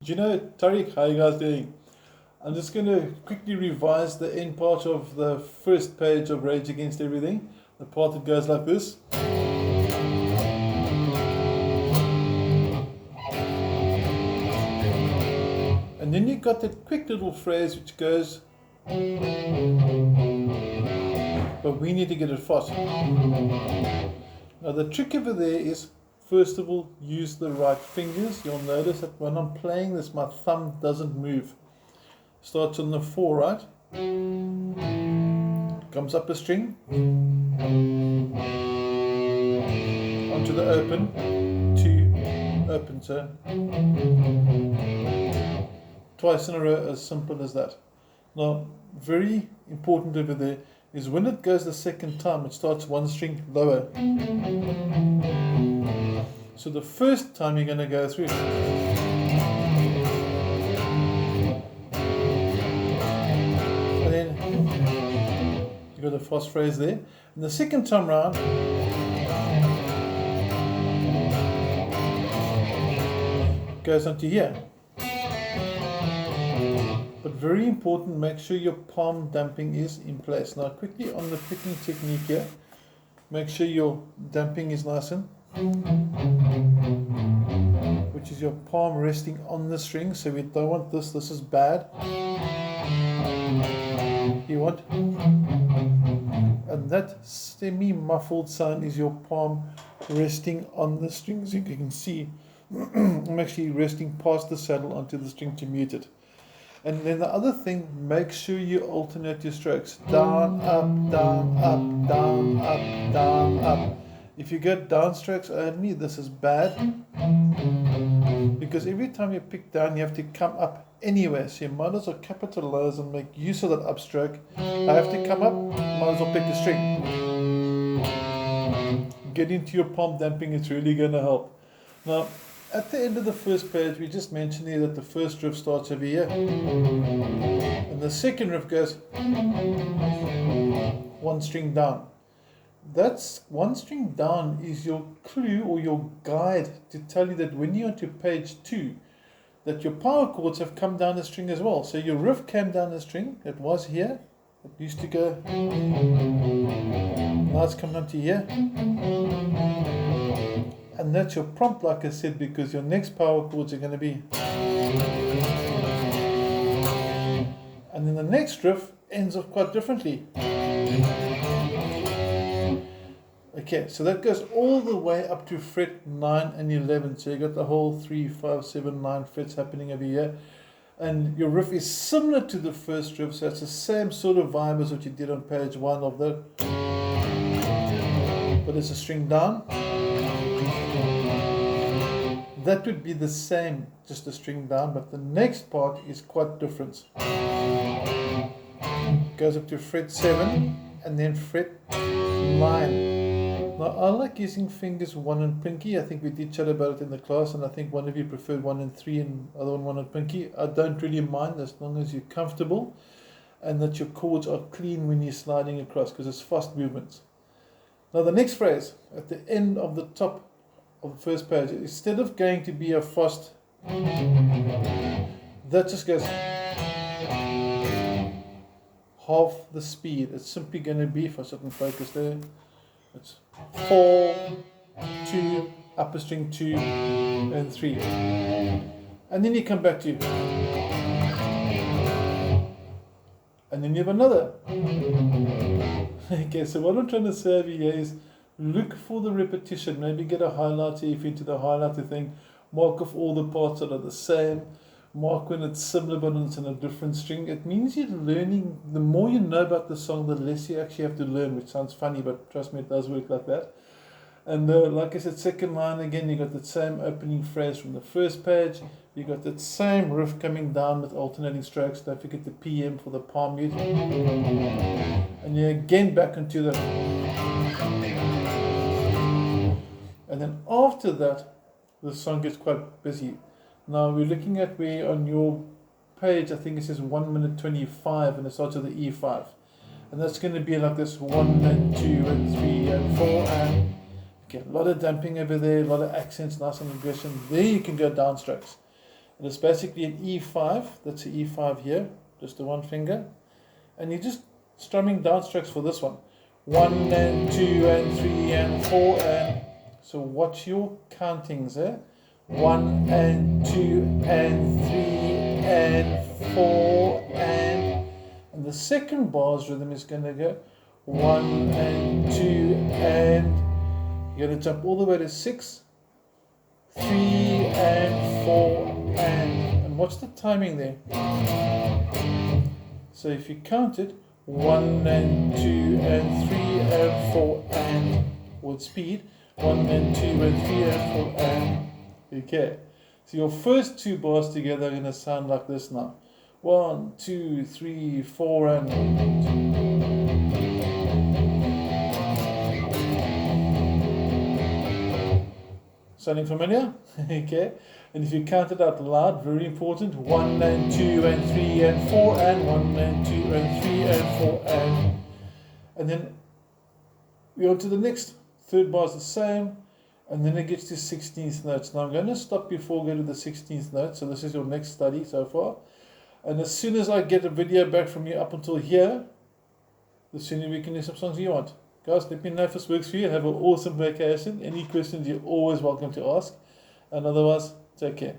Do you know, Tariq, how you guys doing? I'm just going to quickly revise the end part of the first page of Rage Against Everything. The part that goes like this. And then you've got that quick little phrase which goes, but we need to get it fast. Now the trick over there is, first of all, use the right fingers. You'll notice that when I'm playing this, my thumb doesn't move. Starts on the 4, right? Comes up a string. Onto the open. 2, open. So twice in a row, as simple as that. Now, very important over there is when it goes the second time, it starts one string lower. So the first time you're going to go through, and then you got a fast phrase there. And the second time round, goes onto here. But very important, make sure your palm damping is in place. Now quickly on the picking technique here, make sure your damping is nice and, which is your palm resting on the string. So we don't want this is bad. You want, and that semi-muffled sound is your palm resting on the strings. You can see I'm actually resting past the saddle onto the string to mute it. And then the other thing, make sure you alternate your strokes. Down, up, down, up, down, up, down, up. If you get down strokes only, this is bad. Because every time you pick down, you have to come up anyway. So you might as well capitalize and make use of that upstroke. I have to come up, might as well pick a string. Get into your palm damping, it's really going to help. Now, at the end of the first page, we just mentioned here that the first riff starts over here. And the second riff goes one string down. That's one string down is your clue or your guide to tell you that when you're onto page 2, that your power chords have come down a string as well. So your riff came down a string, it was here, it used to go, now it's come down to here. And that's your prompt, like I said, because your next power chords are going to be. And then the next riff ends off quite differently. Okay, so that goes all the way up to fret 9 and 11. So you got the whole 3, 5, 7, 9 frets happening over here. And your riff is similar to the first riff, so it's the same sort of vibe as what you did on page 1 of that. But it's a string down. That would be the same, just a string down, but the next part is quite different. Goes up to fret 7 and then fret 9. Now I like using fingers 1 and pinky. I think we did chat about it in the class, and I think one of you preferred 1 and 3 and other one and pinky. I don't really mind as long as you're comfortable and that your chords are clean when you're sliding across, because it's fast movements. Now the next phrase at the end of the top of the first page, instead of going to be a fast, that just goes half the speed. It's simply going to be, if I sit and focus there, it's 4, 2, upper string 2, and 3. And then you come back to, and then you have another. Okay, so what I'm trying to say over here is, look for the repetition. Maybe get a highlighter if you're into the highlighter thing. Mark off all the parts that are the same. Mark when it's similar but it's in a different string. It means you're learning. The more you know about the song, the less you actually have to learn, which sounds funny, but trust me, it does work like that. And like I said, second line again, you got that same opening phrase from the first page. You got that same riff coming down with alternating strokes. Don't forget the PM for the palm mute. And you're again back into the. And then after that, the song gets quite busy. Now we're looking at where on your page, I think it says 1 minute 25, and it starts with the E5. And that's going to be like this 1 and 2 and 3 and 4 and Okay, a lot of damping over there, a lot of accents, nice and aggression. There you can go downstrokes. And it's basically an E5, that's an E5 here, just the one finger. And you're just strumming downstrokes for this one. 1 and 2 and 3 and 4 and... So watch your countings there. 1 and 2 and 3 and 4 and the second bar's rhythm is going to go 1 and 2 and you're going to jump all the way to 6, 3 and 4 and watch the timing there. So if you count it, 1 and 2 and 3 and 4 and with speed, 1 and 2 and 3 and 4 and okay. So your first two bars together are going to sound like this now. 1, 2, 3, 4 and 1, 2. Sounding familiar? Okay. And if you count it out loud, very important. 1 and 2 and 3 and 4 and 1 and 2 and 3 and 4 and then we're on to the next. Third bar is the same. And then it gets to 16th notes. Now I'm going to stop before we go to the 16th note. So this is your next study so far. And as soon as I get a video back from you up until here, the sooner we can do some songs you want. Guys, let me know if this works for you. Have an awesome vacation. Any questions, you're always welcome to ask. And otherwise, take care.